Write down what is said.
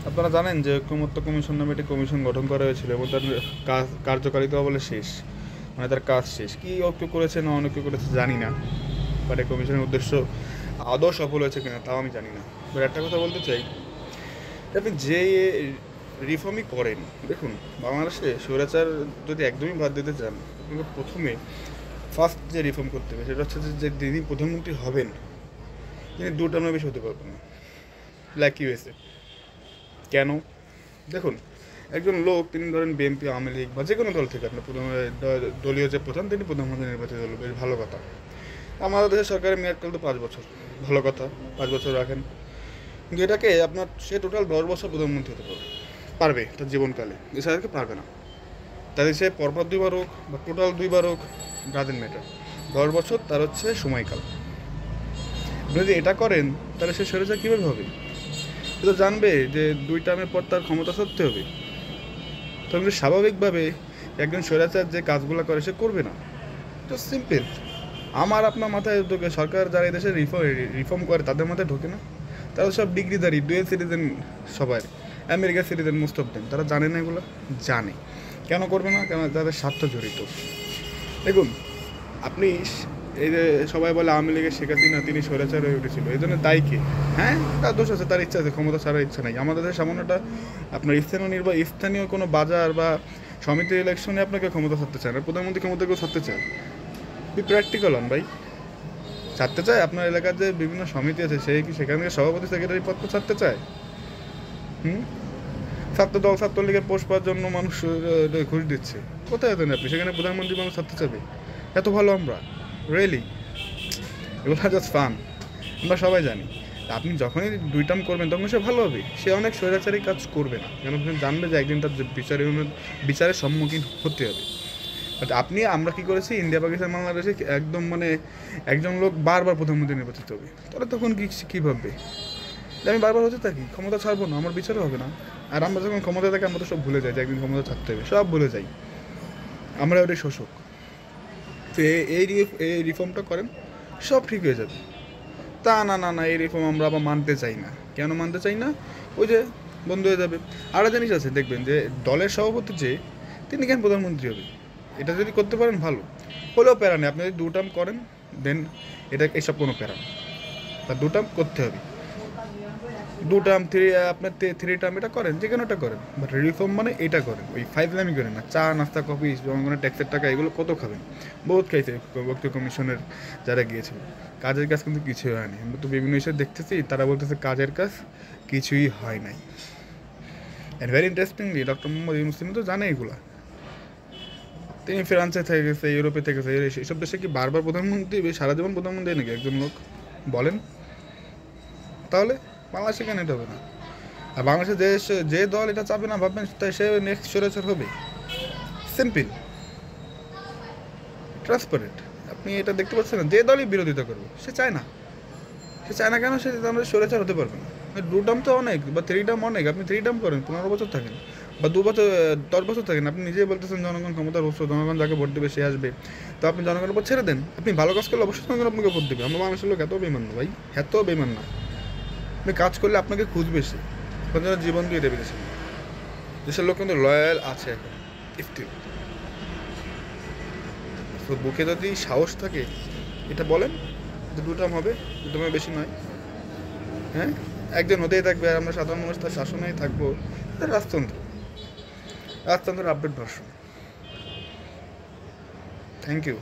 আপনারা জানেন যে ঐকমত্য কমিশন নামে একটি কমিশন গঠন করা হয়েছিল এবং তার কার্যকারিতা বলে শেষ, মানে তার কাজ শেষ। কী ঐক্য করেছে না অনৈক্য করেছে জানি না, বাট এই কমিশনের উদ্দেশ্য আদৌ সফল হয়েছে কিনা তাও আমি জানি না। বাট একটা কথা বলতে চাই, আপনি যে রিফর্মই করেন, দেখুন বাংলাদেশে স্বৈরাচার যদি একদমই বাদ দিতে চান, আপনাকে প্রথমে ফার্স্ট যে রিফর্ম করতে হবে সেটা হচ্ছে যে যিনি প্রধানমন্ত্রী হবেন তিনি 2 টার্মের বেশি হতে পারবেন না, লাইক ইউএসএ। কেন? দেখুন, একজন লোক তিনি ধরেন বিএনপি, আওয়ামী লীগ বা যে কোনো দল থেকে আপনার দলীয় যে প্রধান তিনি প্রধানমন্ত্রী নির্বাচিত হলো, বেশ ভালো কথা। আমাদের দেশের সরকারের মেয়াদকাল তো 5 বছর, ভালো কথা, 5 বছর রাখেন। কিন্তু এটাকে আপনার সে টোটাল 10 বছর প্রধানমন্ত্রী হতে পারবে তার জীবনকালে, এছাড়া পারবে না। তাদের সে পরপর 2বার হোক বা টোটাল 2বার হোক, ডাজেন্ট ম্যাটার, 10 বছর তার হচ্ছে সময়কাল। যদি এটা করেন তাহলে সে স্বৈরাচার কীভাবে হবে? সে তো জানবে যে 2 টার্মের পর তার ক্ষমতা সরতে হবে। তখন স্বাভাবিকভাবে একজন স্বৈরাচার যে কাজগুলো করে সে করবে না। তো সিম্পল। আমার আপনার মাথায় ঢোকে, সরকার যারা এদেশে রিফর্ম করে তাদের মাথায় ঢোকে না? তারা সব ডিগ্রিধারী, ডুয়েল সিটিজেন, সবাই আমেরিকার সিটিজেন, মোস্ট অফ দেম। তারা জানে না এগুলো? জানে। কেন করবে না? কেন? তাদের স্বার্থ জড়িত। দেখুন, আপনি এই যে সবাই বলে আওয়ামী লীগের শেখ হাসিনা তিনি স্বৈরাচার হয়ে উঠেছিল, এই জন্য দায়ী কে? হ্যাঁ, তার দোষ আছে, তার ইচ্ছা আছে, ক্ষমতা ছাড়ার ইচ্ছা নাই। আমাদের সামান্যটা আপনার স্থানীয় কোনো বাজার বা সমিতির ইলেকশনে আপনাকে ক্ষমতা ছাড়তে চায় না, প্রধানমন্ত্রী ক্ষমতা কেউ ছাড়তে চায়। বি প্র্যাকটিক্যাল হন ভাই। ছাড়তে চায় আপনার এলাকার যে বিভিন্ন সমিতি আছে, সেই কি সেখান থেকে সভাপতি সেক্রেটারি পদ ছাড়তে চায়? ছাত্রলীগের পোস্ট পাওয়ার জন্য মানুষ ঘুষ দিচ্ছে, কোথায় আছেন আপনি? সেখানে প্রধানমন্ত্রী মানুষ ছাড়তে চাবে? এত ভালো আমরা? রিয়েলি? এগুলো জাস্ট ফান, আমরা সবাই জানি। আপনি যখনই 2 টার্ম করবেন তখন সে ভালো হবে, সে অনেক স্বৈরাচারী কাজ করবে না, কেন জানবে যে একদিন তার বিচারের সম্মুখীন হতে হবে। বাট আমরা কী করেছি, ইন্ডিয়া, পাকিস্তান, বাংলাদেশে একদম মানে একজন লোক বারবার প্রধানমন্ত্রী নির্বাচিত হবে, তাহলে তখন কী ভাববে? আমি বারবার হতে থাকি, ক্ষমতা ছাড়বো না, আমার বিচারও হবে না। আর আমরা যখন ক্ষমতা থাকি আমরা তো সব ভুলে যাই যে একদিন ক্ষমতা ছাড়তে হবে, সব ভুলে যাই, আমরা ওটাই শোষক। তো এই রিফর্মটা করেন, সব ঠিক হয়ে যাবে। না, এই রিফর্ম আমরা আবার মানতে চাই না। কেন মানতে চাই না? ওই যে বন্ধ হয়ে যাবে। আরও জিনিস আছে, দেখবেন যে দলের সভাপতি যে তিনি কেন প্রধানমন্ত্রী হবে, এটা যদি করতে পারেন ভালো হলেও প্যারা নেই। আপনি যদি 2 টার্ম করেন দেন এটা এসব কোনো প্যারা না, বা 2 টার্ম করতে হবে। 2 টার্ম আপনার 3 টার্ম এটা করেন, যে কোনোটা করেন, বাট রিফর্ম মানে এটা করেন, ওই ফাইজলামি করেন না। চা, নাস্তা, কফি, জনগণের ট্যাক্সের টাকা এগুলো কত খাবেন? বহুত খাইছে বক্তব্য কমিশনের যারা গিয়েছিল। কাজের কাজ কিন্তু কিছুই হয়নি। আমরা তো বিভিন্ন বিষয় দেখতেছি, তারা বলতেছে কাজের কাজ কিছুই হয় নাই। And very interestingly doctor Mohammad Yunus তো জানে এগুলা। তিনি ফ্রান্সে থেকে গেছে, ইউরোপে থেকে গেছে, এইসব দেশে কি বারবার প্রধানমন্ত্রী, সারা জীবন প্রধানমন্ত্রী নাকি একজন লোক? বলেন তাহলে বাংলাদেশে কেন এটা হবে না? আর বাংলাদেশে যে দল এটা চাবে না ভাববেন তাই সে নেক্সট স্বৈরাচার হবে। Simple, transparent. আপনি এটা দেখতে পাচ্ছেন না, যে দলই বিরোধিতা করবে সে চায় না। কেন? সে আমাদের স্বৈরাচার হতে পারবে না। 2 টার্ম তো অনেক, বা 3 টার্ম অনেক। আপনি 3 টার্ম করেন, 15 বছর থাকেন, বা 2 বছর 10 বছর থাকেন। আপনি নিজেই বলতেছেন জনগণ ক্ষমতার উৎস, জনগণ যাকে ভোট দেবে সে আসবে। তো আপনি জনগণের উপর ছেড়ে দেন। আপনি ভালো কাজ করলে অবশ্যই জনগণ আপনাকে ভোট দেবে। আমরা বাংলাদেশের লোক এত বেমান না ভাই, এত বেমান না। আপনি কাজ করলে আপনাকে খুঁজবে সে, আপনার জীবন দিয়ে দেবে দেশের। দেশের লোক কিন্তু লয়াল আছে এখন স্টিল। তো বুকে যদি সাহস থাকে এটা বলেন যে 2 টার্ম হবে, 2 টার্মের বেশি নয়। হ্যাঁ, একজন হতেই থাকবে আর আমরা সাধারণ মানুষ তার শাসনেই থাকবো। রাজতন্ত্রের আপডেট ভার্সন। Thank you.